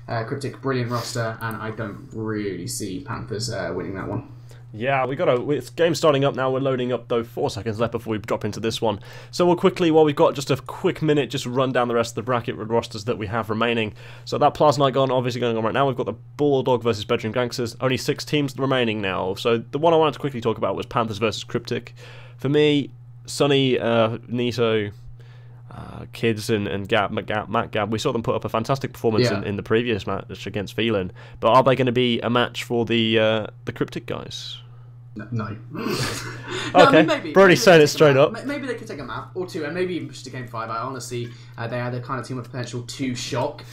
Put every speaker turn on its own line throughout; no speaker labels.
Cryptic, brilliant roster, and I don't really see Panthers winning that one.
Yeah, it's game starting up now. We're loading up though. 4 seconds left before we drop into this one. So we'll quickly, while we've got just a quick minute, just run down the rest of the bracket rosters that we have remaining. So that Plaza Night obviously going on right now. We've got the Bulldog versus Bedroom Gangsters. Only 6 teams remaining now. So the one I wanted to quickly talk about was Panthers versus Cryptic. For me, Sonny, Nito, Kids and Matt Gab, we saw them put up a fantastic performance in the previous match against Phelan. But are they going to be a match for the Cryptic guys?
No.
Okay, I mean, maybe, Brody's saying it straight up.
Maybe they could take a map or 2, and maybe even push to game 5. I honestly, they are the kind of team with potential to shock,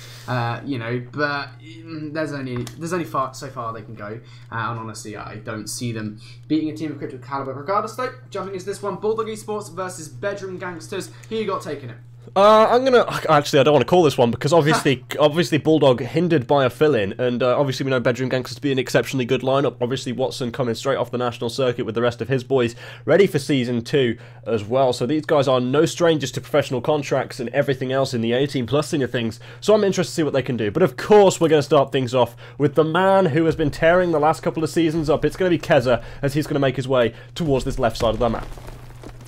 you know. But there's only so far they can go, and honestly, I don't see them beating a team of Cryptic caliber. Regardless, though, jumping into this one, Bulldog Esports versus Bedroom Gangsters. Who you got taking it?
I'm gonna actually. I don't want to call this one because obviously Bulldog hindered by a fill-in, and obviously we know Bedroom Gangsters to be an exceptionally good lineup. Obviously Watson coming straight off the national circuit with the rest of his boys, ready for season 2 as well. So these guys are no strangers to professional contracts and everything else in the 18+ senior things. So I'm interested to see what they can do. But of course we're going to start things off with the man who has been tearing the last couple of seasons up. It's going to be Keza as he's going to make his way towards this left side of the map.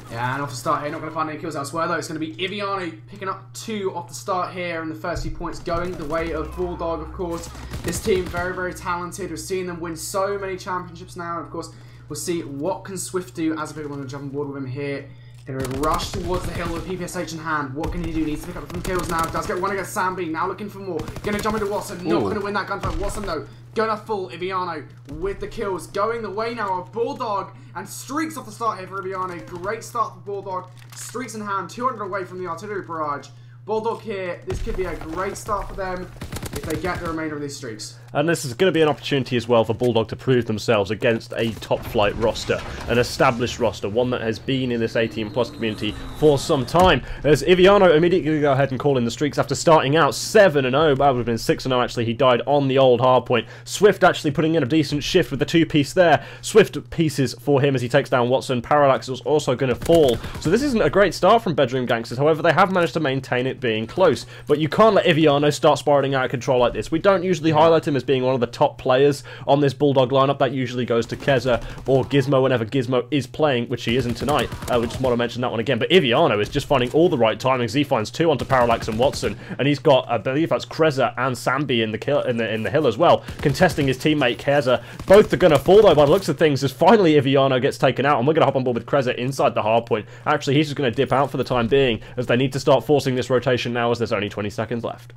Yeah, and off the start here, not going to find any kills elsewhere though. It's going to be Iviano picking up 2 off the start here, and the first few points going the way of Bulldog, of course. This team, very, very talented. We've seen them win so many championships now, and of course, we'll see what can Swift do as a big one to jump on board with him here. Going to rush towards the hill with PPSH in hand. What can he do? Needs to pick up some kills now. Does get one against Sambi. Now looking for more. Going to jump into Watson. Not going to win that gunfight. Watson, though, going to full Iviano with the kills. Going the way now of Bulldog. And streaks off the start here for Iviano. Great start for Bulldog. Streaks in hand. 200 away from the artillery barrage. Bulldog here. This could be a great start for them if they get the remainder of these streaks.
And this is going to be an opportunity as well for Bulldog to prove themselves against a top-flight roster, an established roster, one that has been in this 18+ community for some time. As Iviano immediately go ahead and call in the streaks after starting out 7-0, that would have been 6-0 actually, he died on the old hardpoint. Swift actually putting in a decent shift with the 2-piece there. Swift pieces for him as he takes down Watson. Parallax is also going to fall. So this isn't a great start from Bedroom Gangsters, however they have managed to maintain it being close. But you can't let Iviano start spiraling out of control like this. We don't usually highlight him as being one of the top players on this Bulldog lineup. That usually goes to Keza or Gizmo whenever Gizmo is playing, which he isn't tonight. We just want to mention that one again. But Iviano is just finding all the right timings. He finds 2 onto Parallax and Watson, and he's got, I believe that's Kreza and Sambi in the hill as well, contesting his teammate Keza. Both are going to fall though by the looks of things, as finally Iviano gets taken out, and we're going to hop on board with Kreza inside the hard point. Actually, he's just going to dip out for the time being, as they need to start forcing this rotation now, as there's only 20 seconds left.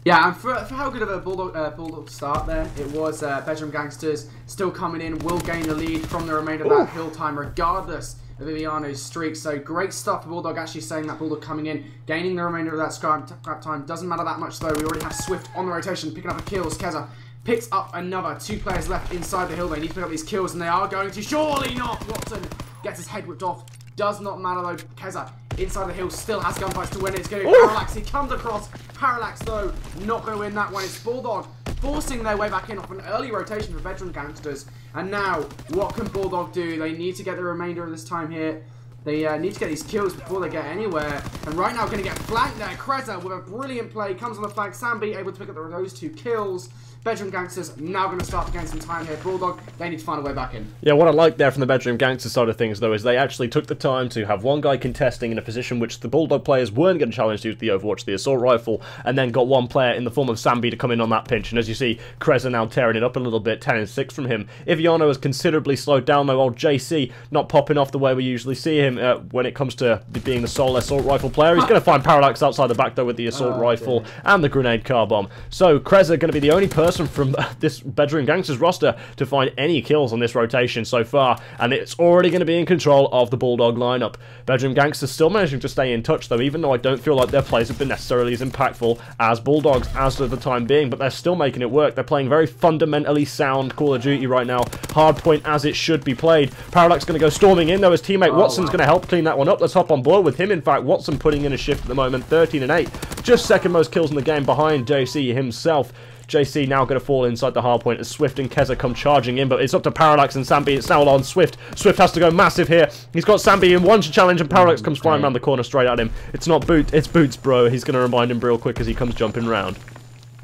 Yeah, and for how good of a Bulldog start there, it was Bedroom Gangsters still coming in, will gain the lead from the remainder of that hill time regardless of Iviano's streak. So great stuff for Bulldog, actually saying that Bulldog coming in, gaining the remainder of that scrap time. Doesn't matter that much though, we already have Swift on the rotation, picking up the kills. Keza picks up another. 2 players left inside the hill, they need to pick up these kills, and they are going to. Surely not! Watson gets his head whipped off. Does not matter though, Keza inside the hill still has gunfights to win it. It's going to be Parallax. He comes across. Parallax though, not going to win that one. It's Bulldog forcing their way back in off an early rotation for Bedroom Gangsters. And now, what can Bulldog do? They need to get the remainder of this time here. They need to get these kills before they get anywhere. And right now, going to get flanked there. Kreza with a brilliant play. Comes on the flank. Sambi able to pick up those 2 kills. Bedroom Gangsters now going to start to gain some time here. Bulldog, they need to find a way back in.
Yeah, what I like there from the Bedroom Gangsters side of things, though, is they actually took the time to have one guy contesting in a position which the Bulldog players weren't going to challenge due to the Overwatch, the assault rifle, and then got one player in the form of Sambi to come in on that pinch. And as you see, Kreza now tearing it up a little bit, 10-6 from him. Iviano has considerably slowed down, though. Old JC not popping off the way we usually see him when it comes to being the sole assault rifle player. He's going to find Parallax outside the back, though, with the assault rifle and the grenade car bomb. So Kreza going to be the only person from this Bedroom Gangsters roster to find any kills on this rotation so far, and it's already going to be in control of the Bulldog lineup. Bedroom Gangsters still managing to stay in touch though, even though I don't feel like their plays have been necessarily as impactful as Bulldogs as of the time being, but they're still making it work. They're playing very fundamentally sound Call of Duty right now, hardpoint as it should be played. Parallax going to go storming in though, his teammate Watson's going to help clean that one up. Let's hop on board with him. In fact, Watson putting in a shift at the moment, 13-8, just second most kills in the game behind JC himself. JC now going to fall inside the hardpoint as Swift and Keza come charging in, but it's up to Parallax and Sambi. It's now on Swift. Swift has to go massive here. He's got Sambi in one to challenge, and Parallax comes flying around the corner straight at him. It's not Boots, it's Boots, bro. He's going to remind him real quick as he comes jumping round.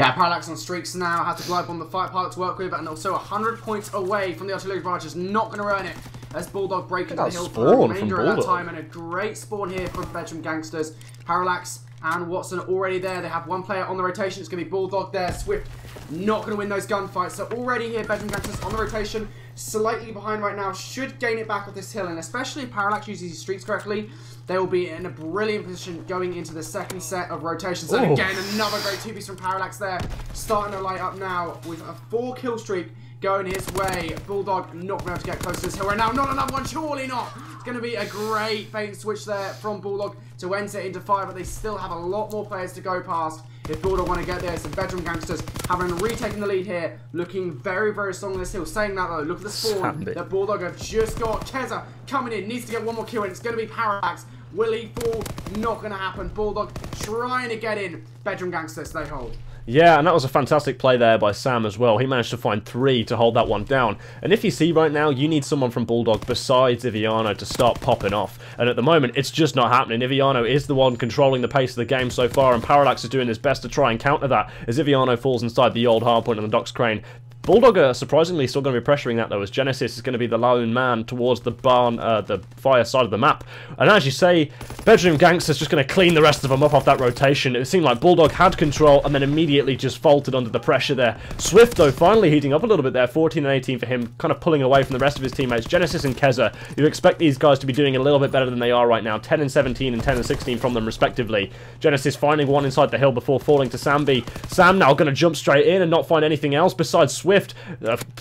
Yeah, Parallax on streaks now, has to glide on the fight pilot to work with, and also 100 points away from the artillery barrage, is not going to earn it. As Bulldog break into the hill for the remainder of that time, and a great spawn here from Belgium Gangsters. Parallax and Watson already there. They have one player on the rotation. It's going to be Bulldog there. Swift not going to win those gunfights. So already here, Belgium Gangsters on the rotation, slightly behind right now. Should gain it back off this hill, and especially if Parallax uses his streaks correctly, they will be in a brilliant position going into the second set of rotations. And again, another great two-piece from Parallax there. Starting to light up now with a 4-kill streak going his way. Bulldog not going to be able to get close to this hill right now. Not another one, surely not. It's going to be a great feint switch there from Bulldog to enter into fire, but they still have a lot more players to go past if Bulldog want to get there. So Belgium Gangsters having retaken the lead here, looking very, very strong on this hill. Saying that though, look at the spawn that Bulldog have just got. Keza coming in, needs to get one more kill, and it's going to be Parallax. Will he fall? Not going to happen. Bulldog trying to get in. Belgium Gangsters, they hold.
Yeah, and that was a fantastic play there by Sam as well. He managed to find 3 to hold that one down. And if you see right now, you need someone from Bulldog besides Iviano to start popping off. And at the moment, it's just not happening. Iviano is the one controlling the pace of the game so far, and Parallax is doing his best to try and counter that as Iviano falls inside the old hardpoint on the docks crane. Bulldog are surprisingly still going to be pressuring that though, as Genesis is going to be the lone man towards the barn, the fire side of the map. And as you say, Belgium Gangsters just going to clean the rest of them up off that rotation. It seemed like Bulldog had control and then immediately just faltered under the pressure there. Swift though finally heating up a little bit there, 14 and 18 for him, kind of pulling away from the rest of his teammates. Genesis and Keza, you expect these guys to be doing a little bit better than they are right now, 10 and 17 and 10 and 16 from them respectively. Genesis finding one inside the hill before falling to Sambi. Sam now going to jump straight in and not find anything else besides Swift.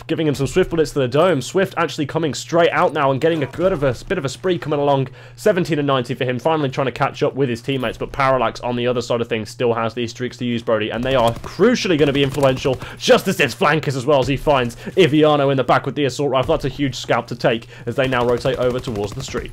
Giving him some Swift bullets to the dome. Swift actually coming straight out now and getting a bit of a spree coming along. 17 and 90 for him, finally trying to catch up with his teammates, but Parallax on the other side of things still has these streaks to use, Brody, and they are crucially going to be influential, just as his flankers as well, as he finds Iviano in the back with the assault rifle. That's a huge scalp to take as they now rotate over towards the street.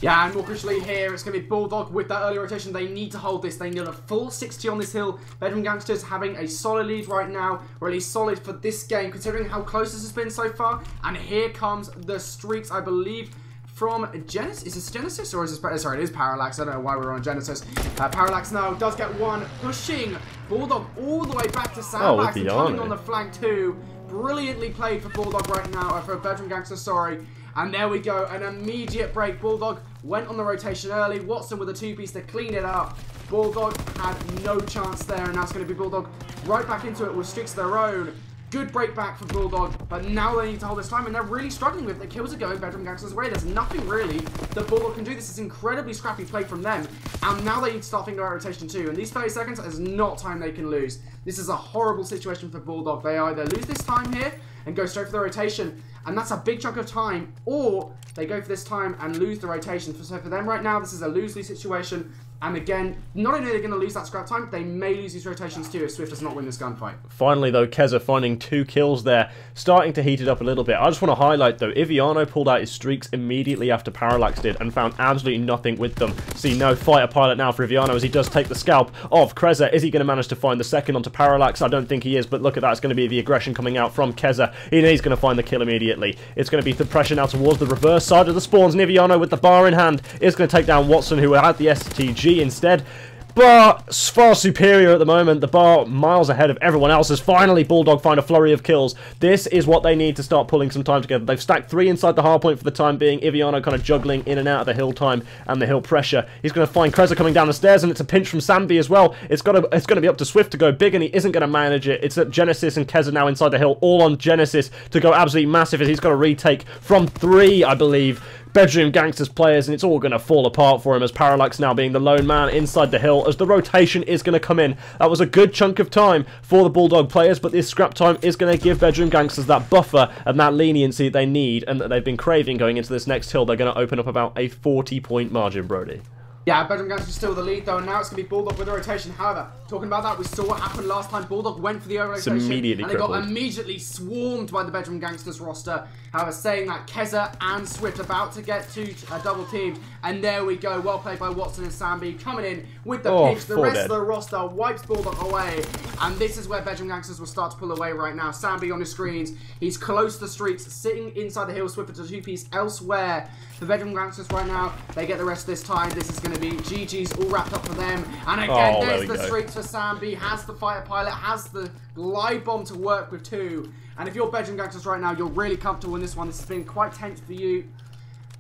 Yeah, and more crucially here, it's going to be Bulldog with that early rotation. They need to hold this. They need a full 60 on this hill. Belgium Gangsters having a solid lead right now, or at least solid for this game, considering how close this has been so far. And here comes the streaks, I believe, from Genesis. Is this Genesis or is this... Sorry, it is Parallax. I don't know why we're on Genesis. Parallax now does get one, pushing Bulldog all the way back to Sandbags and coming on the flank too. Brilliantly played for Bulldog right now, for Belgium Gangsters, sorry. And there we go, an immediate break. Bulldog went on the rotation early. Watson with a 2-piece to clean it up. Bulldog had no chance there, and now it's going to be Bulldog right back into it with streaks of their own. Good break back for Bulldog, but now they need to hold this time, and they're really struggling with it. The kills are going Belgium Gangsters' way. There's nothing really that Bulldog can do. This is incredibly scrappy play from them, and now they need to start thinking about rotation too. And these 30 seconds is not time they can lose. This is a horrible situation for Bulldog. They either lose this time here and go straight for the rotation, and that's a big chunk of time, or they go for this time and lose the rotation. So for them right now, this is a lose-lose situation. And again, not only are they going to lose that scrap time, they may lose these rotations too if Swift does not win this gunfight. Finally
though, Keza finding 2 kills there, starting to heat it up a little bit. I just want to highlight though, Iviano pulled out his streaks immediately after Parallax did and found absolutely nothing with them. See, no fighter pilot now for Iviano as he does take the scalp of Kreza. Is he going to manage to find the second onto Parallax? I don't think he is, but look at that. It's going to be the aggression coming out from Keza. He's going to find the kill immediately. It's going to be the pressure now towards the reverse side of the spawns. Iviano with the bar in hand is going to take down Watson, who had the STG instead. But far superior at the moment. The bar miles ahead of everyone else as finally Bulldog find a flurry of kills. This is what they need to start pulling some time together. They've stacked 3 inside the hard point for the time being. Iviano kind of juggling in and out of the hill time and the hill pressure. He's going to find Kreza coming down the stairs, and it's a pinch from Sambi as well. It's going to be up to Swift to go big, and he isn't going to manage it. It's at Genesis and Keza now inside the hill, all on Genesis to go absolutely massive as he's got to retake from 3, I believe, Belgium Gangsters players, and it's all going to fall apart for him as Parallax now being the lone man inside the hill as the rotation is going to come in. That was a good chunk of time for the Bulldog players, but this scrap time is going to give Belgium Gangsters that buffer and that leniency they need and that they've been craving going into this next hill. They're going to open up about a 40-point margin, Brody.
Yeah, Belgium Gangsters still the lead though, and now it's going to be Bulldog with the rotation. However, talking about that, we saw what happened last time. Bulldog went for the rotation, and they got immediately swarmed by the Belgium Gangsters roster. However, saying that, Keza and Swift about to get to a double team, and there we go. Well played by Watson and Sambi coming in with the pinch. The rest of the roster wipes Bulldog away, and this is where Belgium Gangsters will start to pull away right now. Sambi on the screens, he's close to the streaks, sitting inside the hill. Swift with a 2-piece elsewhere. The Belgium Gangsters right now, they get the rest this time. This is going to to be GG's all wrapped up for them. And again, there's the
go.
streaks for Sambi. Has the fighter pilot, has the glide bomb to work with too. And if you're Bedroom Gangsters right now, you're really comfortable in this one. This has been quite tense for you.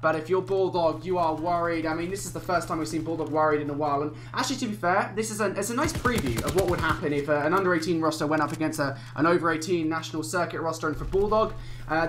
But if you're Bulldog, you are worried. I mean, this is the first time we've seen Bulldog worried in a while. And actually, to be fair, this is it's a nice preview of what would happen if an under-18 roster went up against an over-18 national circuit roster. And for Bulldog,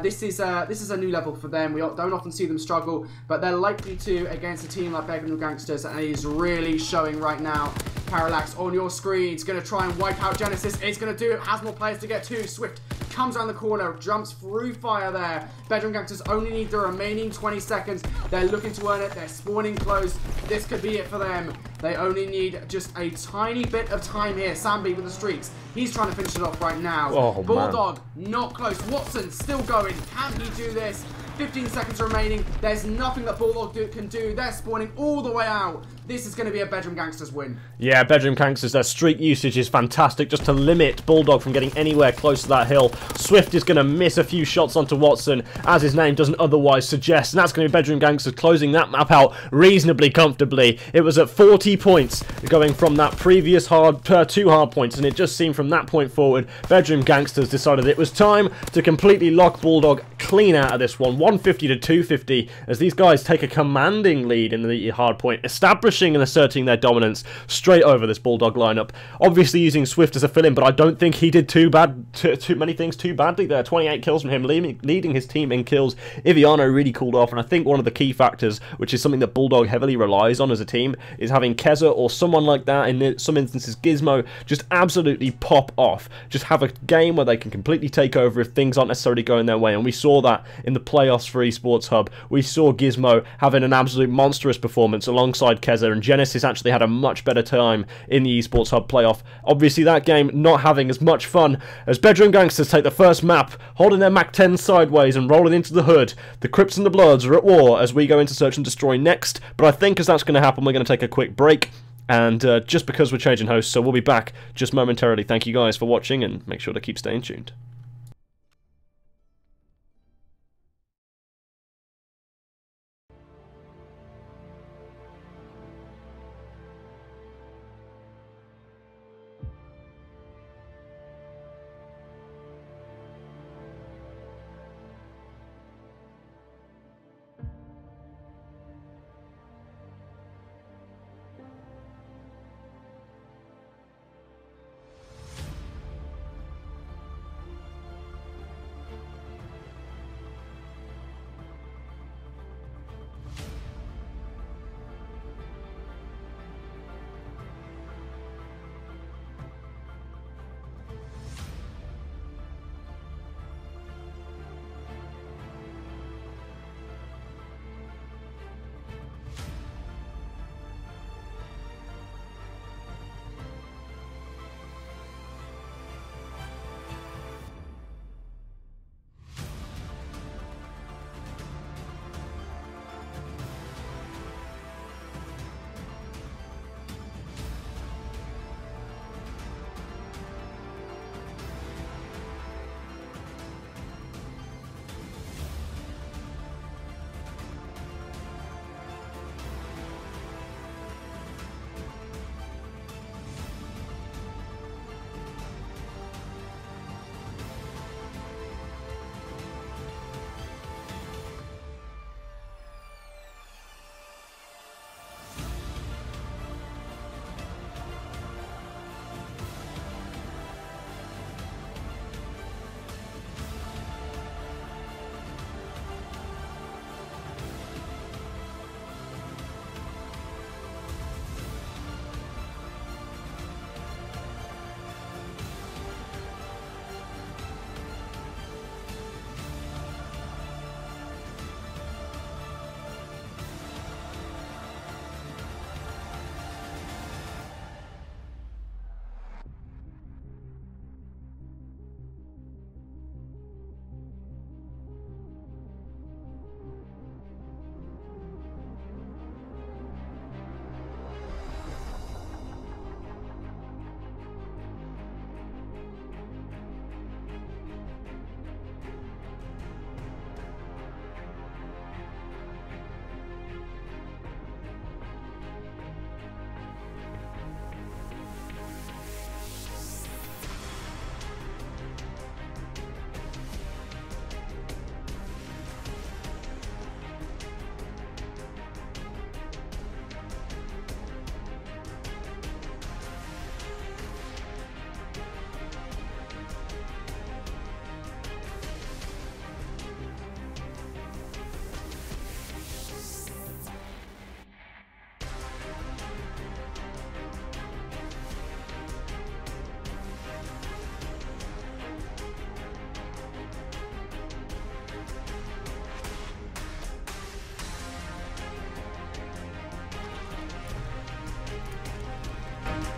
this is a new level for them. We don't often see them struggle, but they're likely to against a team like Bedroom Gangsters, and it is really showing right now. Parallax on your screen. It's going to try and wipe out Genesis. It's going to do it. Has more players to get to. Swift comes around the corner, jumps through fire there. Bedroom Gangsters only need the remaining 20 seconds. They're looking to earn it. They're spawning close. This could be it for them. They only need just a tiny bit of time here. Sambi with the streaks. He's trying to finish it off right now.
Oh,
Bulldog, not close. Watson still going. Can he do this? 15 seconds remaining. There's nothing that Bulldog can do. They're spawning all the way out. This is going to be a Bedroom Gangsters win.
Yeah, Bedroom Gangsters, their streak usage is fantastic just to limit Bulldog from getting anywhere close to that hill. Swift is going to miss a few shots onto Watson, as his name doesn't otherwise suggest, and that's going to be Bedroom Gangsters closing that map out reasonably comfortably. It was at 40 points going from that previous two hard points, and it just seemed from that point forward, Bedroom Gangsters decided it was time to completely lock Bulldog clean out of this one. 150 to 250 as these guys take a commanding lead in the hard point, establishing and asserting their dominance straight over this Bulldog lineup. Obviously using Swift as a fill-in, but I don't think he did too many things too badly there. 28 kills from him, leading his team in kills. Iviano really cooled off, and I think one of the key factors, which is something that Bulldog heavily relies on as a team, is having Keza or someone like that, in some instances Gizmo, just absolutely pop off. Just have a game where they can completely take over if things aren't necessarily going their way, and we saw that in the playoffs for Esports Hub. We saw Gizmo having an absolute monstrous performance alongside Keza, and Genesis actually had a much better time in the Esports Hub playoff. Obviously that game not having as much fun as Bedroom Gangsters take the first map, holding their Mac 10 sideways and rolling into the hood. The Crips and the Bloods are at war as we go into Search and Destroy next, but I think as that's going to happen, we're going to take a quick break. And just because we're changing hosts, so we'll be back just momentarily. Thank you guys for watching, and make sure to keep staying tuned.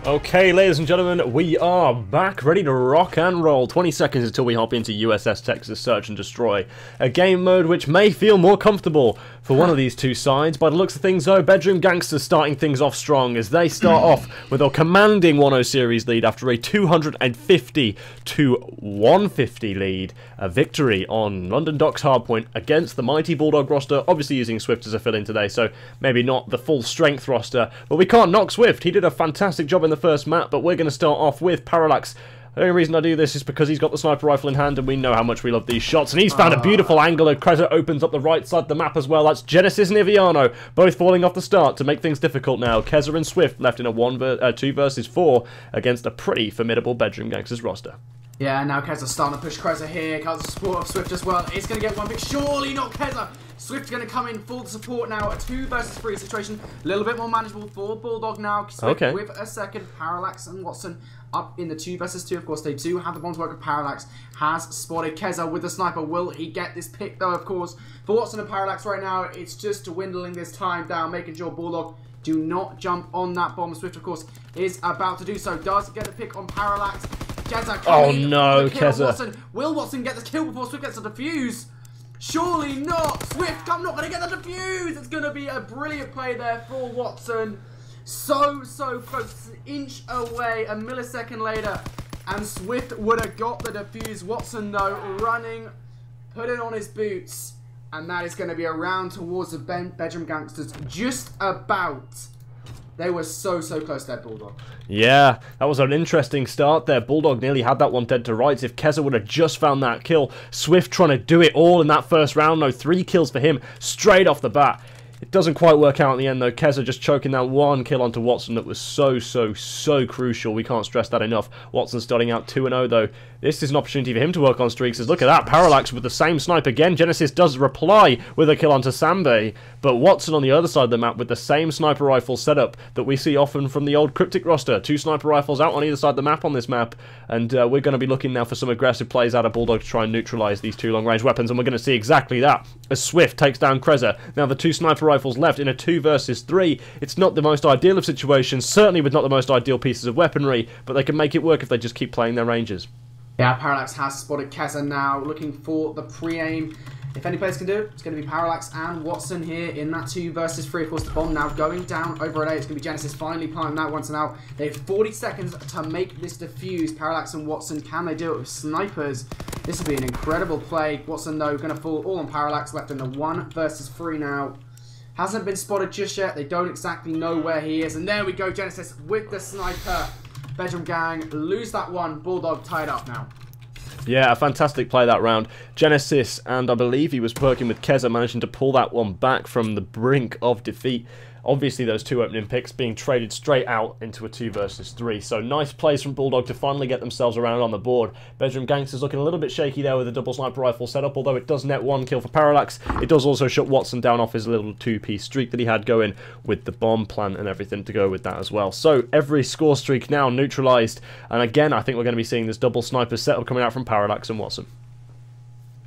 Okay, ladies and gentlemen, we are back, ready to rock and roll. 20 seconds until we hop into USS Texas Search and Destroy. A game mode which may feel more comfortable for one of these two sides. By the looks of things, though, Bedroom Gangsters starting things off strong as they start off with a commanding 1-0 series lead after a 250 to 150 lead. A victory on London Docks Hardpoint against the mighty Bulldog roster, obviously using Swift as a fill-in today, so maybe not the full strength roster, but we can't knock Swift. He did a fantastic job in the first map, but we're going to start off with Parallax. The only reason I do this is because he's got the sniper rifle in hand and we know how much we love these shots. And he's found a beautiful angle. Kreza opens up the right side of the map as well. That's Genesis and Iviano both falling off the start to make things difficult now. Keza and Swift left in a 2 versus 4 against a pretty formidable Bedroom Gangsters roster.
Yeah, now Keza starting to push Kreza here. Comes the support of Swift as well. It's going to get one pick. Surely not Keza. Swift's going to come in full support now. A 2 versus 3 situation. A little bit more manageable for Bulldog now. Swift with a second. Parallax and Watson up in the 2 versus 2. Of course, they do have the bombs work of Parallax. Has spotted Keza with the sniper. Will he get this pick, though, of course? For Watson and Parallax right now, it's just dwindling this time down, making sure Bulldog do not jump on that bomb. Swift, of course, is about to do so. Does get a pick on Parallax. Keza coming.
Oh no, Keza.
Will Watson get this kill before Swift gets the defuse? Surely not. Swift, I'm not going to get the defuse. It's going to be a brilliant play there for Watson. So close. An inch away. A millisecond later. And Swift would have got the defuse. Watson, though, running, putting on his boots. And that is going to be around towards the Bedroom Gangsters. Just about. They were so close there, Bulldog.
Yeah, that was an interesting start there. Bulldog nearly had that one dead to rights. If Keza would have just found that kill. Swift trying to do it all in that first round, though. 3 kills for him straight off the bat. It doesn't quite work out in the end, though. Keza just choking that 1 kill onto Watson that was so crucial. We can't stress that enough. Watson starting out 2-0, though. This is an opportunity for him to work on streaks. As look at that, Parallax with the same snipe again. Genesis does reply with a kill onto Sambe, but Watson on the other side of the map with the same sniper rifle setup that we see often from the old Cryptic roster. 2 sniper rifles out on either side of the map on this map, and we're going to be looking now for some aggressive plays out of Bulldog to try and neutralise these 2 long-range weapons, and we're going to see exactly that as Swift takes down Kreza. Now the 2 sniper rifles left in a 2 versus 3. It's not the most ideal of situations, certainly with not the most ideal pieces of weaponry, but they can make it work if they just keep playing their ranges.
Yeah, Parallax has spotted Keza now, looking for the pre-aim. If any players can do it, it's going to be Parallax and Watson here in that 2 versus 3. Of course, the bomb now going down over at A. It's going to be Genesis finally planting that one. So now they have 40 seconds to make this defuse. Parallax and Watson, can they do it with snipers? This will be an incredible play. Watson, though, going to fall all on Parallax, left in the 1 versus 3 now. Hasn't been spotted just yet. They don't exactly know where he is. And there we go, Genesis with the sniper. Bedroom Gang lose that one. Bulldog tied up now.
Yeah, a fantastic play that round. Genesis, and I believe he was working with Keza, managing to pull that one back from the brink of defeat. Obviously, those 2 opening picks being traded straight out into a 2 versus 3. So nice plays from Bulldog to finally get themselves around on the board. Bedroom Gangsters looking a little bit shaky there with a double sniper rifle setup, although it does net 1 kill for Parallax. It does also shut Watson down off his little 2-piece streak that he had going with the bomb plant and everything to go with that as well. So every score streak now neutralised. And again, I think we're going to be seeing this double sniper setup coming out from Parallax and Watson.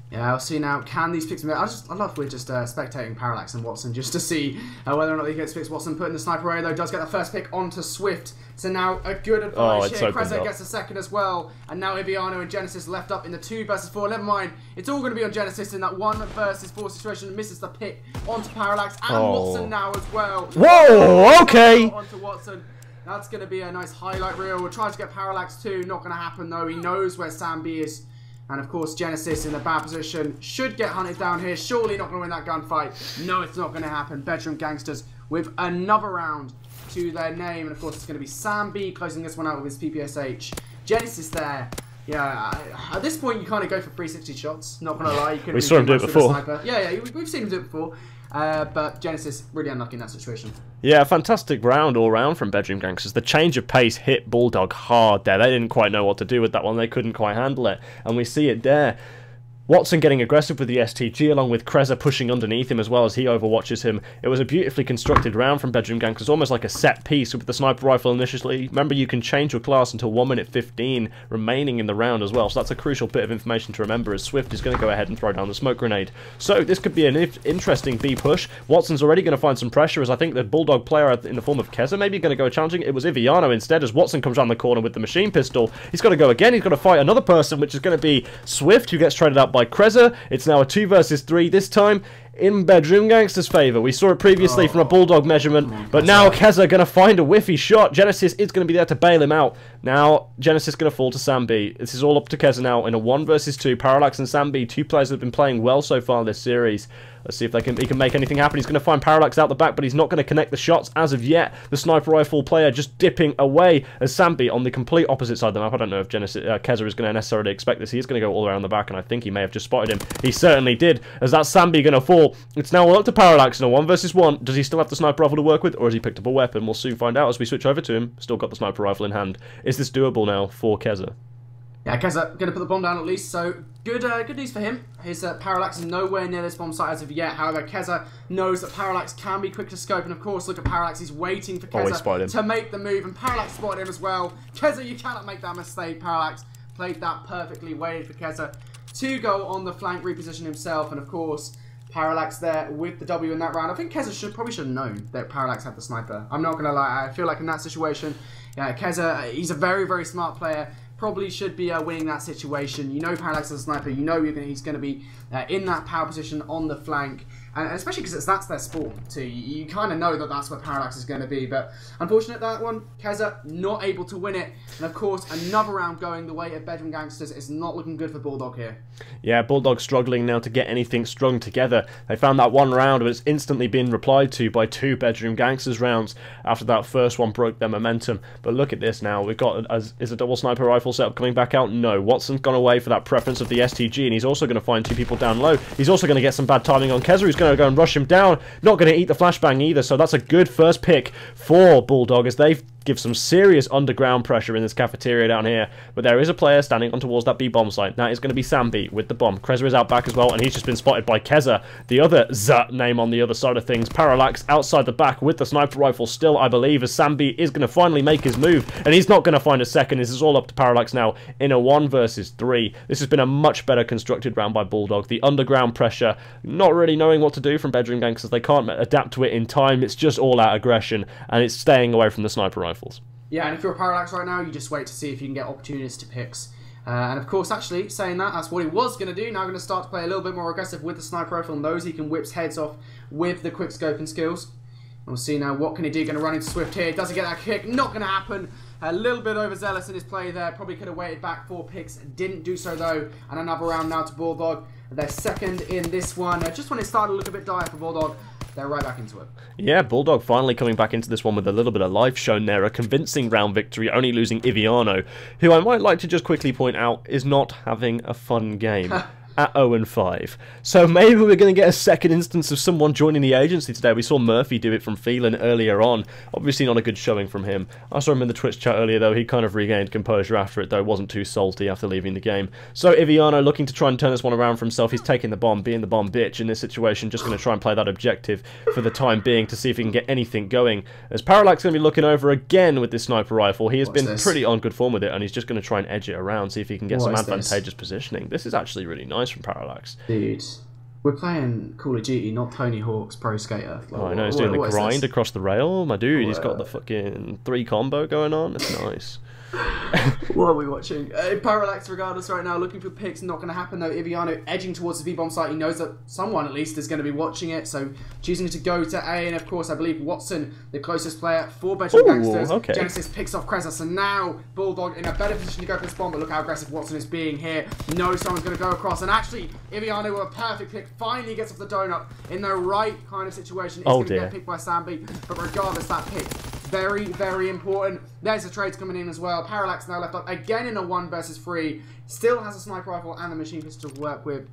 Yeah, I'll see now. Can these picks? I love we're just spectating Parallax and Watson just to see whether or not they get picks. Watson putting the sniper away though, does get the first pick onto Swift. So now a good advantage here. Kreza gets a second as well, and now Iviano and Genesis left up in the 2 versus 4. Never mind, it's all going to be on Genesis in that 1 versus 4 situation. Misses the pick onto Parallax and Watson now as well.
Whoa! Okay.
Onto Watson. That's going to be a nice highlight reel. We'll try to get Parallax too. Not going to happen though. He knows where Sambi is. And of course, Genesis in a bad position should get hunted down here. Surely not going to win that gunfight. No, it's not going to happen. Bedroom Gangsters with another round to their name. And of course, it's going to be Sam B closing this one out with his PPSH. Genesis there. Yeah, at this point, you kind of go for 360 shots. Not going to lie.
We saw him do it before.
Yeah, we've seen him do it before. But Genesis really unlucky in that situation.
Yeah, fantastic round all round from Bedroom Gangsters. The change of pace hit Bulldog hard there. They didn't quite know what to do with that one. They couldn't quite handle it. And we see it there. Watson getting aggressive with the STG, along with Kreza pushing underneath him as well as he overwatches him. It was a beautifully constructed round from Bedroom Gangsters, almost like a set piece with the sniper rifle initially. Remember, you can change your class until 1 minute 15 remaining in the round as well, so that's a crucial bit of information to remember, as Swift is going to go ahead and throw down the smoke grenade. So this could be an interesting B push. Watson's already going to find some pressure, as I think the Bulldog player in the form of Keza maybe going to go challenging. It was Iviano instead, as Watson comes around the corner with the machine pistol. He's got to go again. He's got to fight another person, which is going to be Swift, who gets traded out by Kreza. It's now a 2 versus 3, this time in Bedroom Gangsters' favour. We saw it previously from a Bulldog measurement, but now Keza going to find a whiffy shot. Genesis is going to be there to bail him out. Now, Genesis going to fall to Sambi. This is all up to Keza now in a 1 versus 2. Parallax and Sambi, 2 players that have been playing well so far in this series. Let's see if he can make anything happen. He's going to find Parallax out the back, but he's not going to connect the shots as of yet. The sniper rifle player just dipping away as Sambi on the complete opposite side of the map. I don't know if Keza is going to necessarily expect this. He's going to go all around the back, and I think he may have just spotted him. He certainly did, as that's Sambi going to fall. It's now all up to Parallax in a 1 versus 1. Does he still have the sniper rifle to work with, or has he picked up a weapon? We'll soon find out as we switch over to him. Still got the sniper rifle in hand. Is this doable now for Keza?
Yeah, Keza going to put the bomb down at least, so good news for him. His Parallax is nowhere near this bomb site as of yet. However, Keza knows that Parallax can be quick to scope, and of course, look at Parallax. He's waiting for Keza to make the move, and Parallax spotted him as well. Keza, you cannot make that mistake. Parallax played that perfectly, waited for Keza to go on the flank, reposition himself, and of course, Parallax there with the W in that round. I think Keza probably should have known that Parallax had the sniper. I'm not going to lie, I feel like in that situation, yeah, Keza, he's a very, very smart player. Probably should be winning that situation. You know Parallax is a sniper. You know he's going to be in that power position on the flank. And especially because that's their spawn too. You kind of know that that's where Parallax is going to be. But unfortunate that one. Keza not able to win it. And of course, another round going the way of Bedroom Gangsters is not looking good for Bulldog here. Yeah, Bulldog struggling now to get anything strung together. They found that one round, but it's instantly been replied to by 2 Bedroom Gangsters rounds after that first one broke their momentum. But look at this now. We've got, is a double sniper rifle setup coming back out? No. Watson's gone away for that preference of the STG, and he's also going to find 2 people down low. He's also going to get some bad timing on Keza, who's going to go and rush him down. Not going to eat the flashbang either, so that's a good first pick for Bulldog, as they give some serious underground pressure in this cafeteria down here. But there is a player standing on towards that B bomb site. That is going to be Sambi with the bomb. Kreza is out back as well, and he's just been spotted by Keza, the other Z name on the other side of things. Parallax outside the back with the sniper rifle still, I believe, as Sambi is going to finally make his move, and he's not going to find a second. This is all up to Parallax now in a 1 versus 3. This has been a much better constructed round by Bulldog. The underground pressure, not really knowing what to do from Bedroom Gangsters. They can't adapt to it in time. It's just all out aggression, and it's staying away from the sniper rifles. Yeah, and if you're a Parallax right now, you just wait to see if you can get opportunistic picks. And of course, actually, saying that, that's what he was going to do. Now going to start to play a little bit more aggressive with the sniper rifle, and those he can whip heads off with the quick scoping skills. We'll see now, what can he do? Going to run into Swift here. Does he get that kick? Not going to happen. A little bit overzealous in his play there. Probably could have waited back 4 picks. Didn't do so though. And another round now to Bulldog. They're second in this one. Just when it started to look a bit dire for Bulldog, they're right back into it. Yeah, Bulldog finally coming back into this one with a little bit of life shown there. A convincing round victory, only losing Iviano, who I might like to just quickly point out is not having a fun game. At 0-5. So maybe we're going to get a second instance of someone joining the agency today. We saw Murphy do it from Phelan earlier on. Obviously not a good showing from him. I saw him in the Twitch chat earlier though. He kind of regained composure after it though. Wasn't too salty after leaving the game. So Iviano looking to try and turn this one around for himself. He's taking the bomb, being the bomb bitch in this situation. Just going to try and play that objective for the time being to see if he can get anything going. As Parallax going to be looking over again with this sniper rifle. He has been pretty on good form with it, and he's just going to try and edge it around, see if he can get some advantageous positioning. This is actually really nice from Parallax. Dude, we're playing Call of Duty, not Tony Hawk's Pro Skater. Like, oh, I know, he's doing the grind across the rail. My dude, he's got the fucking 3 combo going on. It's nice. What are we watching? Parallax regardless right now, looking for picks. Not going to happen though. Iviano edging towards the V-bomb site. He knows that someone at least is going to be watching it, so choosing to go to A. And of course, I believe Watson, the closest player for Bedroom Gangsters. Okay. Genesis picks off Kreza, so now Bulldog in a better position to go for this bomb. But look how aggressive Watson is being here. Knows someone's going to go across, and actually Iviano with a perfect pick finally gets off the donut in the right kind of situation. He's going to get picked by Sambi, but regardless, that pick very, very important. There's the trades coming in as well. Parallax now left up again in a 1 versus 3. Still has a sniper rifle and a machine pistol to work with.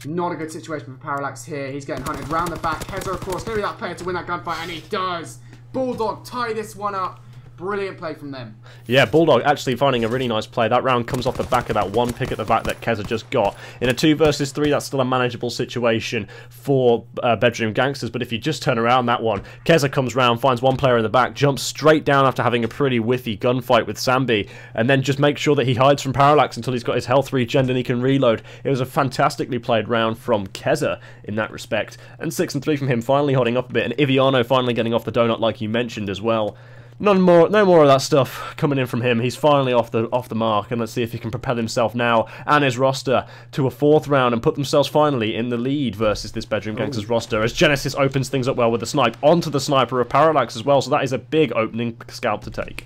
Not a good situation for Parallax here. He's getting hunted round the back. Keza, of course, going to be that player to win that gunfight, and he does. Bulldog tie this one up Brilliant play from them.
Yeah, Bulldog actually finding a really nice play. That round comes off the back of that one pick at the back that Keza just got. In a 2 versus 3, that's still a manageable situation for Bedroom Gangsters, but if you just turn around that one, Keza comes round, finds one player in the back, jumps straight down after having a pretty whiffy gunfight with Sambi, and then just makes sure that he hides from Parallax until he's got his health regened and he can reload. It was a fantastically played round from Keza in that respect, and 6 and 3 from him, finally holding up a bit, and Iviano finally getting off the donut like you mentioned as well. No more of that stuff coming in from him. He's finally off the mark, and let's see if he can propel himself now and his roster to a 4th round and put themselves finally in the lead versus this Bedroom Gangsters roster, as Genesis opens things up well with the snipe onto the sniper of Parallax as well, so that is a big opening scalp to take.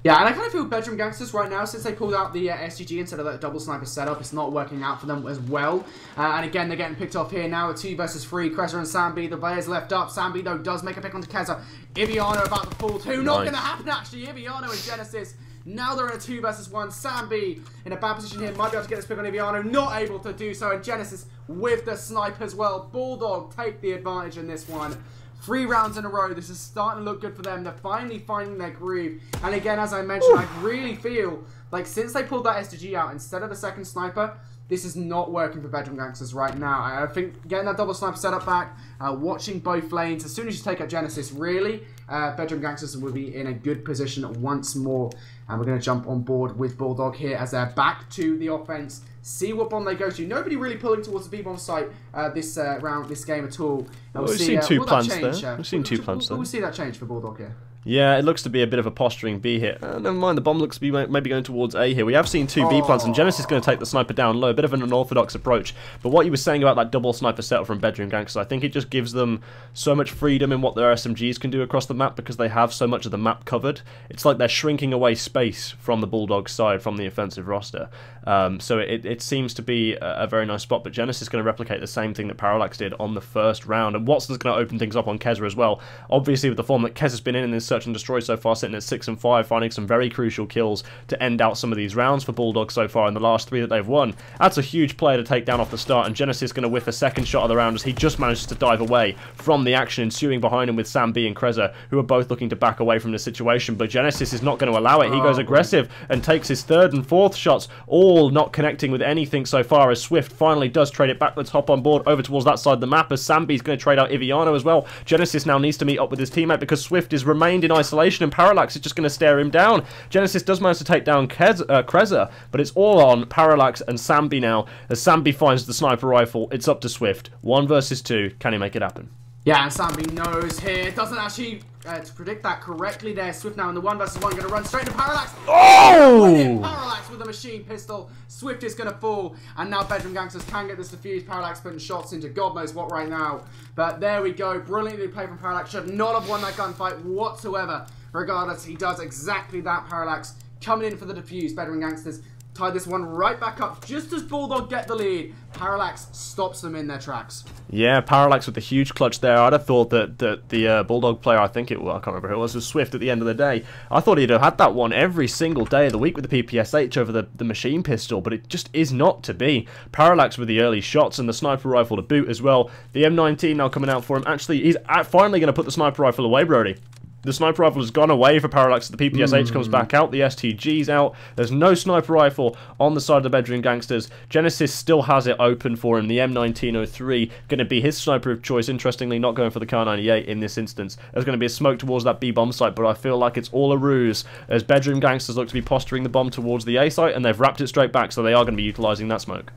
Yeah, and I kind of feel Bedroom Gangsters right now, since they pulled out the SGG instead of that double sniper setup, it's not working out for them as well. And again, they're getting picked off here now, a 2 versus 3, Kreza and Sambi, the players left up. Sambi, though, does make a pick onto Keza. Iviano about to fall too. Not going to happen, actually. Iviano and Genesis, now they're in a 2 versus 1. Sambi in a bad position here, might be able to get this pick on Iviano, not able to do so. And Genesis with the snipe as well. Bulldog take the advantage in this one. 3 rounds in a row. This is starting to look good for them. They're finally finding their groove. And again, as I mentioned, I really feel like since they pulled that SDG out instead of the second sniper, this is not working for Bedroom Gangsters right now. I think getting that double sniper setup back, watching both lanes, as soon as you take out Genesis, really, Bedroom Gangsters will be in a good position once more. And we're going to jump on board with Bulldog here as they're back to the offense. See what bomb they go to. Nobody really pulling towards the B-bomb site this round, this game at all.
We've seen 2 plants there. We've seen 2 plants there.
We'll see that change for Bulldog here.
Yeah, it looks to be a bit of a posturing B hit. Never mind, the bomb looks to be maybe going towards A here. We have seen 2 B plants, and Genesis is going to take the sniper down low. A bit of an unorthodox approach. But what you were saying about that double sniper setup from Bedroom Gangsters, I think it just gives them so much freedom in what their SMGs can do across the map because they have so much of the map covered. It's like they're shrinking away space from the Bulldog side, from the offensive roster. So it seems to be a very nice spot, but Genesis is going to replicate the same thing that Parallax did on the first round, and Watson's going to open things up on Keza as well. Obviously, with the form that Keza's been in this search and destroy so far, sitting at 6 and 5, finding some very crucial kills to end out some of these rounds for Bulldog so far in the last 3 that they've won. That's a huge player to take down off the start, and Genesis is going to whiff a second shot of the round as he just manages to dive away from the action ensuing behind him with Sam B and Kreza, who are both looking to back away from the situation, but Genesis is not going to allow it. He goes aggressive and takes his 3rd and 4th shots, all not connecting with anything so far, as Swift finally does trade it back. Let's hop on board over towards that side of the map as Sambi's going to trade out Iviano as well. Genesis now needs to meet up with his teammate because Swift is remained in isolation and Parallax is just going to stare him down. Genesis does manage to take down Kreza, but it's all on Parallax and Sambi now as Sambi finds the sniper rifle. It's up to Swift. 1 versus 2. Can he make it happen?
Yeah, and Sambi knows here. Doesn't actually to predict that correctly there. Swift now in the 1 versus 1, going to run straight to Parallax.
Oh!
Parallax with a machine pistol. Swift is going to fall, and now Bedroom Gangsters can get this defused. Parallax putting shots into God knows what right now. But there we go. Brilliantly played from Parallax. Should not have won that gunfight whatsoever. Regardless, he does exactly that. Parallax coming in for the defuse. Bedroom Gangsters tie this one right back up just as Bulldog get the lead. Parallax stops them in their tracks. Yeah,
Parallax with the huge clutch there. I'd have thought that the Bulldog player, I can't remember who it was Swift at the end of the day. I thought he'd have had that one every single day of the week with the PPSH over the machine pistol, but it just is not to be. Parallax with the early shots and the sniper rifle to boot as well. The M19 now coming out for him. Actually, he's finally going to put the sniper rifle away, Brody. The sniper rifle has gone away for Parallax. The PPSH comes back out. The STG's out. There's no sniper rifle on the side of the Bedroom Gangsters. Genesis still has it open for him. The M1903 going to be his sniper of choice. Interestingly, not going for the Kar98 in this instance. There's going to be a smoke towards that B bomb site, but I feel like it's all a ruse as Bedroom Gangsters look to be posturing the bomb towards the A site, and they've wrapped it straight back, so they are going to be utilising that smoke.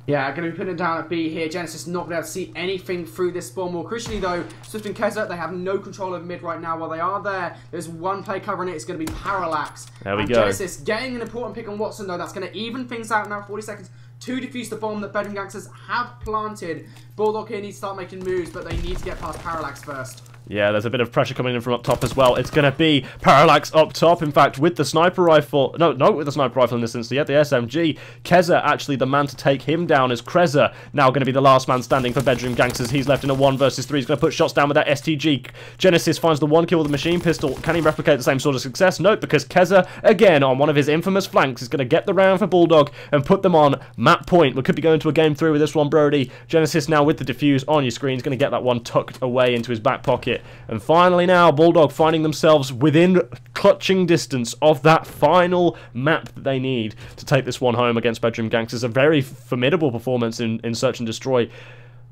Yeah, going to be putting it down at B here. Genesis not going to be able to see anything through this spawn. More crucially, though, Swift and Keza, they have no control over mid right now. While they are there, there's one play covering it. It's going to be Parallax.
There we go.
Genesis getting an important pick on Watson, though. That's going to even things out now. 40 seconds to defuse the bomb that Bedroom Gangsters have planted. Bulldog here needs to start making moves, but they need to get past Parallax first.
Yeah, there's a bit of pressure coming in from up top as well. It's going to be Parallax up top, in fact, with the sniper rifle. No, not with the sniper rifle in this instance yet, the SMG. Keza actually the man to take him down as Kreza now going to be the last man standing for Bedroom Gangsters. He's left in a 1 versus 3. He's going to put shots down with that STG. Genesis finds the 1 kill with the machine pistol. Can he replicate the same sort of success? No, because Keza, again, on one of his infamous flanks, is going to get the round for Bulldog and put them on map point. We could be going to a game 3 with this one, Brody. Genesis now with the defuse on your screen is going to get that one tucked away into his back pocket. it. And finally now, Bulldog finding themselves within clutching distance of that final map that they need to take this one home against Bedroom Gangsters. A very formidable performance in Search and Destroy.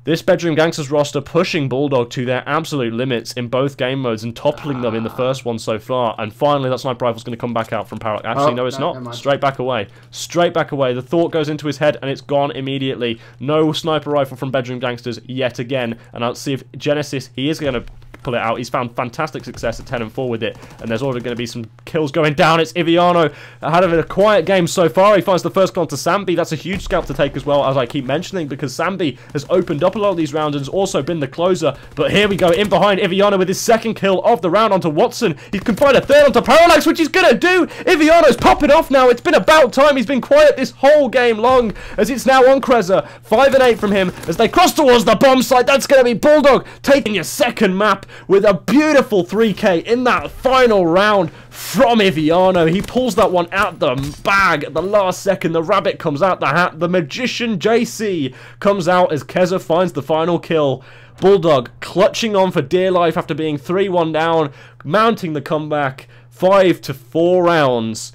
This Bedroom Gangsters roster pushing Bulldog to their absolute limits in both game modes and toppling them in the first one so far. And finally, that sniper rifle's going to come back out from Parallax. Actually, no, it's not. Straight back away. Straight back away. The thought goes into his head and it's gone immediately. No sniper rifle from Bedroom Gangsters yet again. And I'll see if Genesis, he is going to pull it out. He's found fantastic success at 10 and 4 with it, and there's already going to be some kills going down. It's Iviano had a quiet game so far. He finds the first kill onto Sambi. That's a huge scalp to take as well, as I keep mentioning, because Sambi has opened up a lot of these rounds and has also been the closer. But here we go, in behind Iviano with his second kill of the round onto Watson. He can find a third onto Parallax, which he's going to do. Iviano's popping off now. It's been about time. He's been quiet this whole game long, as it's now on Kreza. 5 and 8 from him as they cross towards the bomb site. That's going to be Bulldog taking your second map with a beautiful 3k in that final round from Iviano. He pulls that one out the bag at the last second. The rabbit comes out the hat. The magician JC comes out as Keza finds the final kill. Bulldog clutching on for dear life after being 3-1 down, mounting the comeback. 5 to 4 rounds.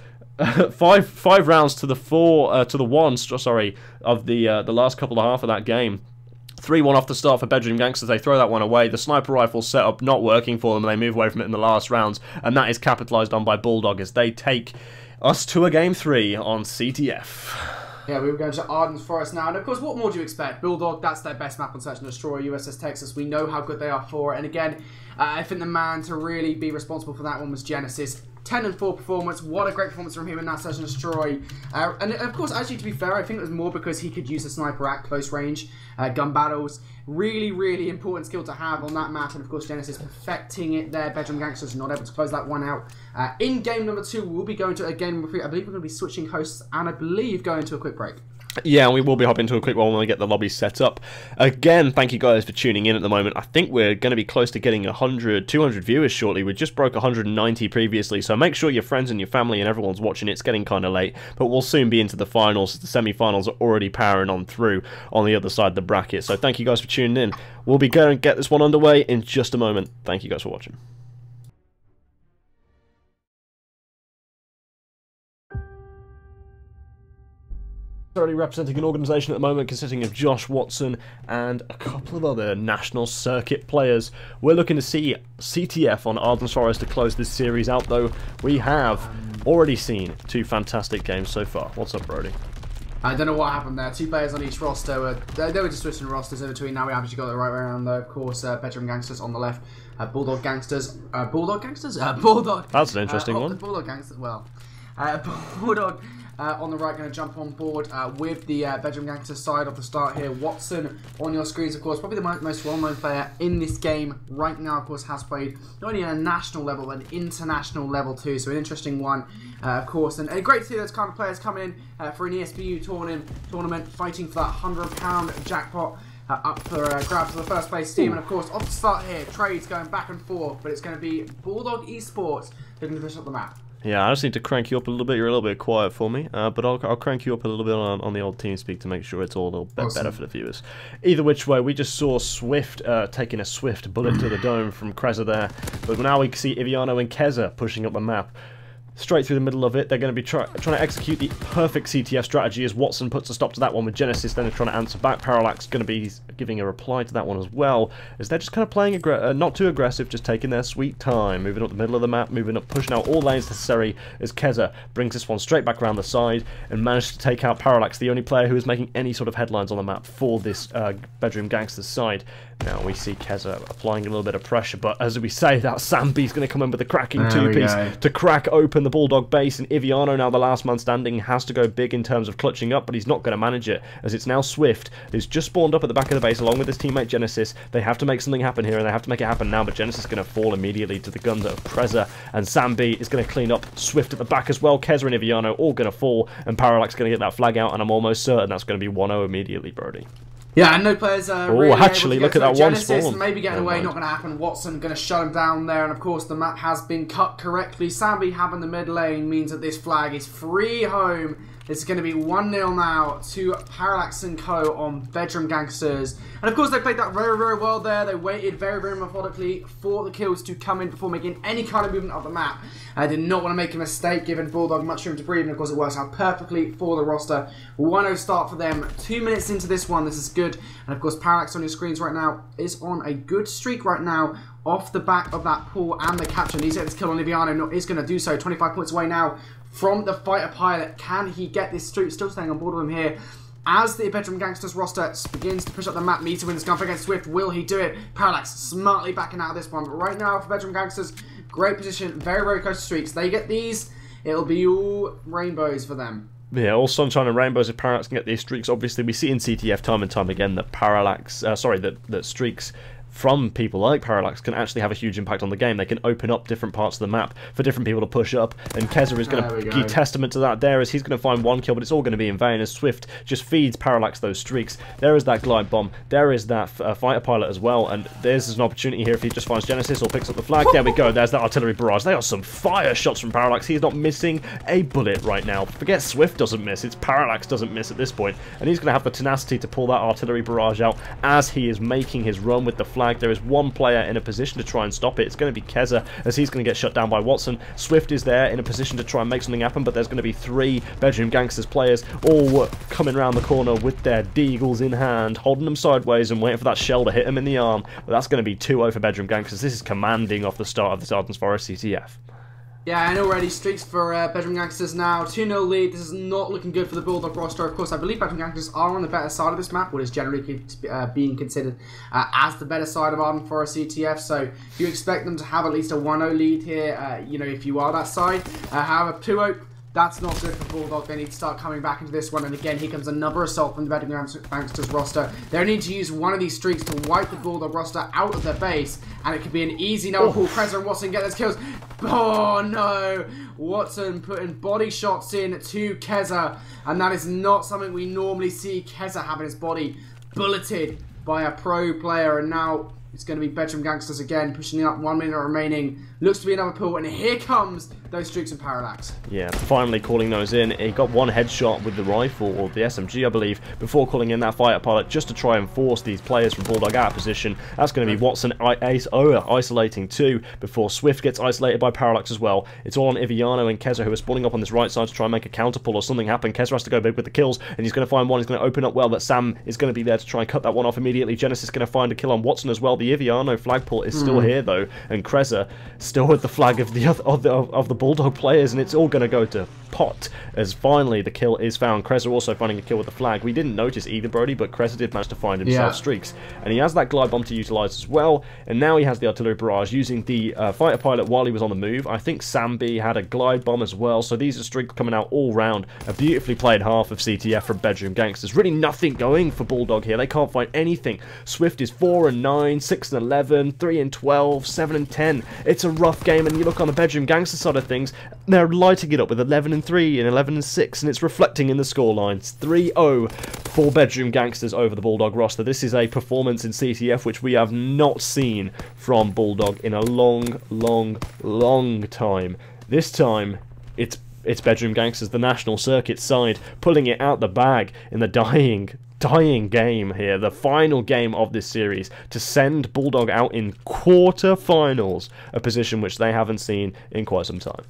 five rounds to the 1. Sorry, of the last couple of half of that game. 3-1 off the start for Bedroom Gangsters. They throw that one away. The sniper rifle setup not working for them, and they move away from it in the last rounds. And that is capitalised on by Bulldog as they take us to a game 3 on CTF.
Yeah, we were going to Arden's Forest now. And of course, what more do you expect? Bulldog, that's their best map on Search and Destroy. USS Texas, we know how good they are for it. And again, I think the man to really be responsible for that one was Genesis. 10 and 4 performance. What a great performance from him in that Search and Destroy. And of course, actually, to be fair, I think it was more because he could use the sniper at close range gun battles. Really, really important skill to have on that map. And of course, Genesis perfecting it there. Bedroom Gangsters not able to close that one out. In game number 2, we'll be going to a game number 3. I believe we're going to be switching hosts and I believe going to a quick break.
Yeah, and we will be hopping to a quick one when we get the lobby set up. Again, thank you guys for tuning in at the moment. I think we're going to be close to getting 100, 200 viewers shortly. We just broke 190 previously, so make sure your friends and your family and everyone's watching. It's getting kind of late, but we'll soon be into the finals. The semi-finals are already powering on through on the other side of the bracket. So thank you guys for tuning in. We'll be going to get this one underway in just a moment. Thank you guys for watching. Already representing an organisation at the moment consisting of Josh Watson and a couple of other national circuit players. We're looking to see CTF on Arden's Forest to close this series out, though we have already seen 2 fantastic games so far. What's up, Brody?
I don't know what happened there. 2 players on each roster. They were just switching rosters in between. Now we actually got the right way around, though. Of course, Bedroom Gangsters on the left. Bulldog Gangsters. Bulldog Gangsters? Bulldog.
That's an interesting one.
Bulldog Gangsters. Well, Bulldog on the right going to jump on board with the Bedroom Gangsters side of the start here. Watson on your screens, of course, probably the most well-known player in this game right now, of course, has played not only at a national level, but an international level too. So an interesting one, of course. And great to see those kind of players coming in for an ESPU tournament, fighting for that £100 jackpot. Up for grabs for the first place team. And of course, off the start here, trades going back and forth, but it's going to be Bulldog Esports looking to push up the map.
Yeah, I just need to crank you up a little bit. You're a little bit quiet for me, but I'll crank you up a little bit on the old TeamSpeak to make sure it's all a little bit better for the viewers. Either which way, we just saw Swift taking a swift bullet to the dome from Kreza there, but now we can see Iviano and Keza pushing up the map. Straight through the middle of it, they're going to be trying to execute the perfect CTF strategy as Watson puts a stop to that one with Genesis, then they're trying to answer back. Parallax going to be giving a reply to that one as well, as they're just kind of playing not too aggressive, just taking their sweet time, moving up the middle of the map, moving up, pushing out all lanes necessary, as Keza brings this one straight back around the side and managed to take out Parallax, the only player who is making any sort of headlines on the map for this Bedroom Gangsters side. Now we see Keza applying a little bit of pressure, but as we say, that Sambi's going to come in with a cracking 2-piece to crack open the Bulldog base, and Iviano, now the last man standing, has to go big in terms of clutching up, but he's not going to manage it, as it's now Swift, who's just spawned up at the back of the base along with his teammate Genesis. They have to make something happen here, and they have to make it happen now, but Genesis is going to fall immediately to the guns of Kreza, and Sambi is going to clean up Swift at the back as well. Keza and Iviano all going to fall, and Parallax going to get that flag out, and I'm almost certain that's going to be 1-0 immediately, Brody.
Yeah, and no players really
actually, look at that one spawn.
Maybe getting away, not going to happen. Watson going to shut him down there, and of course the map has been cut correctly. Sambi having the mid lane means that this flag is free home It's going to be 1-0 now to Parallax & Co. on Bedroom Gangsters. And of course, they played that very, very well there. They waited very, very methodically for the kills to come in before making any kind of movement of the map. I did not want to make a mistake, giving Bulldog much room to breathe, and of course it works out perfectly for the roster. 1-0 start for them. 2 minutes into this one, this is good. And of course, Parallax on your screens right now is on a good streak right now, off the back of that pull and the capture. He's getting this kill on Liviano, is going to do so. 25 points away now from the fighter pilot. Can he get this streak? Still staying on board with him here. As the Bedroom Gangsters roster begins to push up the map, need to win this gunfight against Swift. Will he do it? Parallax smartly backing out of this one. But right now for Bedroom Gangsters, great position, very, very close to streaks. They get these, it'll be all rainbows for them.
Yeah, all sunshine and rainbows if Parallax can get these streaks. Obviously, we see in CTF time and time again that that streaks from people like Parallax can actually have a huge impact on the game. They can open up different parts of the map for different people to push up, and Keza is going to give testament to that there, as he's going to find one kill, but it's all going to be in vain as Swift just feeds Parallax those streaks. There is that glide bomb, there is that fighter pilot as well, and there's an opportunity here if he just finds Genesis or picks up the flag. There we go, there's that artillery barrage. They are some fire shots from Parallax. He's not missing a bullet right now. Forget Swift doesn't miss, it's Parallax doesn't miss at this point, and he's going to have the tenacity to pull that artillery barrage out as he is making his run with the flag. There is one player in a position to try and stop it. It's going to be Keza, as he's going to get shut down by Watson. Swift is there in a position to try and make something happen, but there's going to be 3 Bedroom Gangsters players all coming around the corner with their deagles in hand, holding them sideways and waiting for that shell to hit them in the arm. But that's going to be 2-0 for Bedroom Gangsters. This is commanding off the start of the Sergeant's Forest CTF.
Yeah, and already streaks for Bedroom Gangsters now. 2-0 lead. This is not looking good for the Bulldog roster. Of course, I believe Bedroom Gangsters are on the better side of this map, what is generally being considered as the better side of Arden Forest CTF. So you expect them to have at least a 1-0 lead here, you know, if you are that side. However, 2-0, that's not good for Bulldog. They need to start coming back into this one. And again, here comes another assault from the Bedroom Gangsters roster. They need to use one of these streaks to wipe the Bulldog roster out of their base. And it could be an easy no pull. Kreza and Watson get those kills. Oh no! Watson putting body shots in to Keza. And that is not something we normally see Keza having his body bulleted by a pro player. And now it's going to be Bedroom Gangsters again, pushing it up. 1 minute remaining. Looks to be another pull, and here comes those streaks and Parallax. Yeah,
finally calling those in. He got one headshot with the rifle, or the SMG, I believe, before calling in that fighter pilot, just to try and force these players from Bulldog out of position. That's going to be Watson isolating 2, before Swift gets isolated by Parallax as well. It's all on Iviano and Keza, who are spawning up on this right side to try and make a counter pull or something happen. Keza has to go big with the kills, and he's going to find one. He's going to open up well, but Sam is going to be there to try and cut that one off immediately. Genesis is going to find a kill on Watson as well. The Iviano flag pull is still here, though, and Kreza still with the flag of the Bulldog players, and it's all going to go to pot as finally the kill is found. Kreza also finding a kill with the flag. We didn't notice either, Brody, but Kreza did manage to find himself streaks, and he has that glide bomb to utilise as well, and now he has the artillery barrage using the fighter pilot while he was on the move. I think Sambi had a glide bomb as well, so these are streaks coming out all round. A beautifully played half of CTF from Bedroom Gangsters. Really nothing going for Bulldog here. They can't find anything. Swift is 4-9, 6-11, 3-12, 7-10. It's a rough game, and you look on the Bedroom Gangster side of things, they're lighting it up with 11-3 and 11-6, and it's reflecting in the scorelines. 3-0 for Bedroom Gangsters over the Bulldog roster. This is a performance in CTF which we have not seen from Bulldog in a long time. This time, it's Bedroom Gangsters, the national circuit side, pulling it out the bag in the dying game here, the final game of this series, to send Bulldog out in quarter-finals, a position which they haven't seen in quite some time.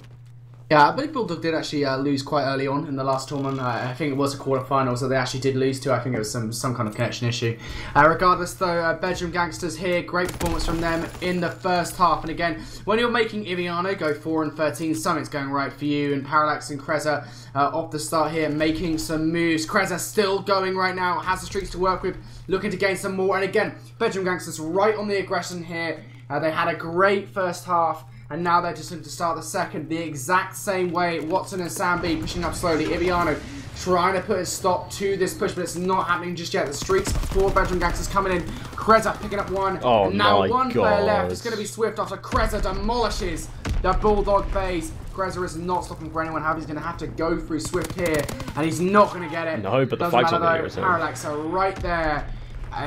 Yeah, I believe Bulldog did actually lose quite early on in the last tournament. I think it was a quarter-final, so they actually did lose to. I think it was some kind of connection issue. Regardless, though, Bedroom Gangsters here, great performance from them in the first half. And again, when you're making Iviano go 4-13, something's going right for you. And Parallax and Kreza off the start here, making some moves. Kreza still going right now, has the streaks to work with, looking to gain some more. And again, Bedroom Gangsters right on the aggression here. They had a great first half, and now they're just looking to start the second the exact same way. Watson and Sambi pushing up slowly. Iviano trying to put a stop to this push, but it's not happening just yet. The streaks for Bedroom Gangsters coming in. Kreza picking up one.
Oh,
and now one player left. It's going to be Swift after Kreza demolishes the Bulldog base. Kreza is not stopping for anyone. He's going to have to go through Swift here, and he's not going to get it.
No, but the fight's not going to return.
Parallax are right there.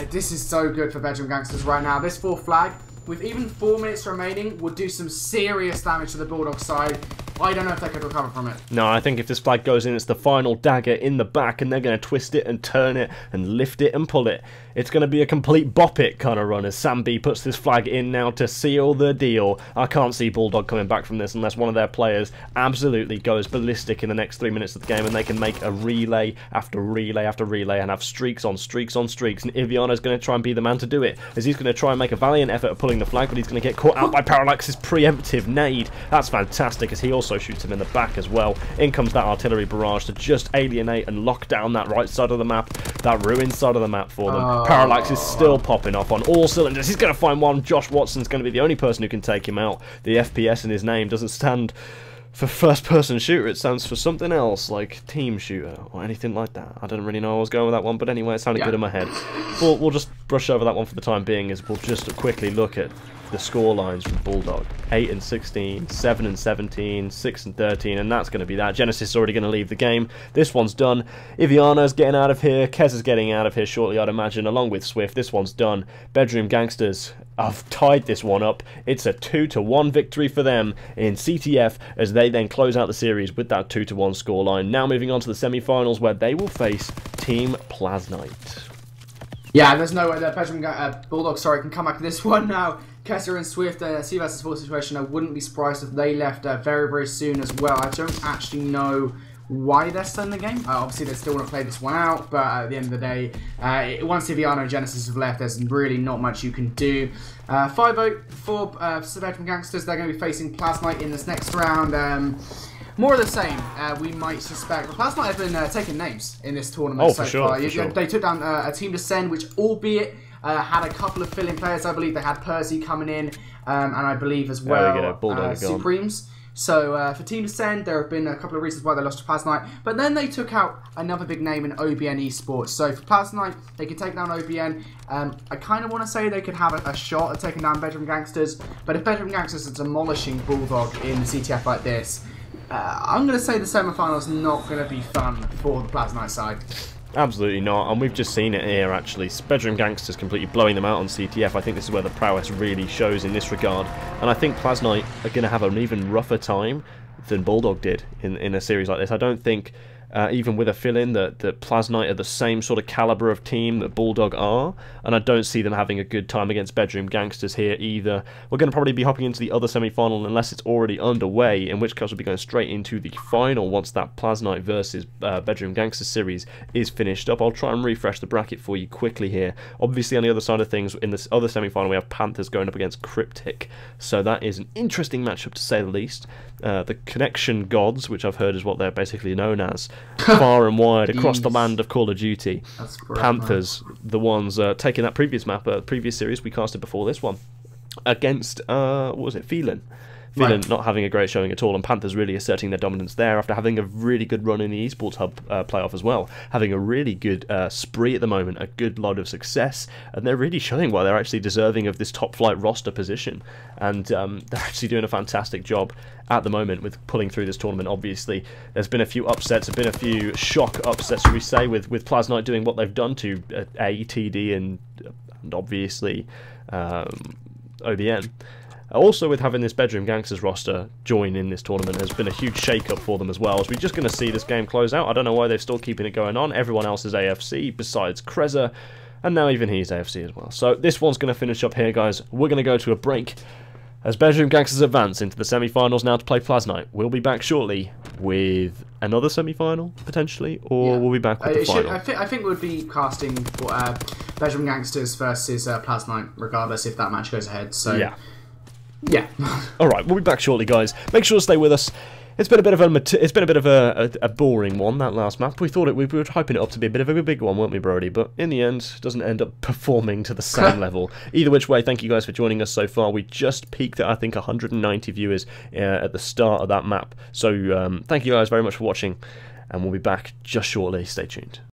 This is so good for Bedroom Gangsters right now. This 4th flag, with even 4 minutes remaining, will do some serious damage to the Bulldog side. I don't know if they could recover from it.
No, I think if this flag goes in, it's the final dagger in the back, and they're going to twist it and turn it and lift it and pull it. It's going to be a complete bop it kind of run as Sam B puts this flag in now to seal the deal. I can't see Bulldog coming back from this unless one of their players absolutely goes ballistic in the next 3 minutes of the game, and they can make a relay after relay after relay and have streaks on streaks on streaks. And Iviano's going to try and be the man to do it, as he's going to try and make a valiant effort of pulling the flag, but he's going to get caught out by Parallax's preemptive nade. That's fantastic, as he also shoots him in the back as well. In comes that artillery barrage to just alienate and lock down that right side of the map, that ruined side of the map for them. Parallax is still popping off on all cylinders. He's going to find one. Josh Watson's going to be the only person who can take him out. The FPS in his name doesn't stand for first-person shooter. It stands for something else, like team shooter or anything like that. I don't really know where I was going with that one, but anyway, it sounded good in my head. We'll just brush over that one for the time being, as we'll just quickly look at the score lines from Bulldog. 8 and 16, 7 and 17, 6 and 13, and that's going to be that. Genesis is already going to leave the game. This one's done. Iviano's getting out of here. Kez is getting out of here shortly, I'd imagine, along with Swift. This one's done. Bedroom Gangsters have tied this one up. It's a 2-1 victory for them in CTF, as they then close out the series with that 2-1 scoreline. Now moving on to the semi-finals, where they will face Team Plasnite.
Yeah, there's no way that Bedroom Bulldog, can come back to this one now. Kessler and Swift, C versus 4 situation. I wouldn't be surprised if they left very, very soon as well. I don't actually know why they're still in the game. Obviously, they still want to play this one out, but at the end of the day, once Iviano and Genesis have left, there's really not much you can do. 5-0 for Bedroom Gangsters. They're going to be facing Plasmite in this next round. More of the same, we might suspect. But Plasmite have been taking names in this tournament so far. They took down a Team Descend, which albeit had a couple of fill-in players. I believe they had Percy coming in, and I believe as well Supremes. So for Team Descend, there have been a couple of reasons why they lost to Plasmite. But then they took out another big name in OBN Esports. So for Plasmite, they could take down OBN. I kind of want to say they could have a shot at taking down Bedroom Gangsters. But if Bedroom Gangsters are demolishing Bulldog in the CTF like this, I'm going to say the semi-finals not going to be fun for the Plasmite side.
Absolutely not, and we've just seen it here actually. Bedroom Gangsters completely blowing them out on CTF. I think this is where the prowess really shows in this regard, and I think Plasmite are going to have an even rougher time than Bulldog did in a series like this. I don't think, even with a fill-in, that Plasmite are the same sort of calibre of team that Bulldog are, and I don't see them having a good time against Bedroom Gangsters here either. We're going to probably be hopping into the other semi-final unless it's already underway, in which case we'll be going straight into the final once that Plasmite versus Bedroom Gangsters series is finished up. I'll try and refresh the bracket for you quickly here. Obviously, on the other side of things, in this other semi-final, we have Panthers going up against Cryptic, so that is an interesting matchup to say the least. The Connection Gods, which I've heard is what they're basically known as, far and wide across the land of Call of Duty. Panthers, the ones taking that previous map, previous series we casted before this one, against what was it, Phelan. Phelan not having a great showing at all, and Panthers really asserting their dominance there after having a really good run in the Esports Hub playoff as well, having a really good spree at the moment, a good lot of success, and they're really showing why they're actually deserving of this top flight roster position, and they're actually doing a fantastic job at the moment with pulling through this tournament. Obviously, there's been a few upsets, there's been a few shock upsets, should we say, with Plasmite doing what they've done to ATD and obviously OBN. Also, with having this Bedroom Gangsters roster join in this tournament has been a huge shake-up for them as well, as we're just going to see this game close out. I don't know why they're still keeping it going on. Everyone else is AFC besides Kreza, and now even he's AFC as well. So this one's going to finish up here, guys. We're going to go to a break as Bedroom Gangsters advance into the semi-finals now to play Plasmite. We'll be back shortly with another semi-final, potentially, or we'll be back with the final.
I think we'll be casting Bedroom Gangsters versus Plasmite, regardless if that match goes ahead. So yeah.
Alright, we'll be back shortly, guys. Make sure to stay with us. It's been a bit of a boring one, that last map. We thought we were hyping it up to be a bit of a big one, weren't we, Brody? But in the end, it doesn't end up performing to the same level. Either which way, thank you guys for joining us so far. We just peaked at, I think, 190 viewers at the start of that map. So thank you guys very much for watching, and we'll be back just shortly. Stay tuned.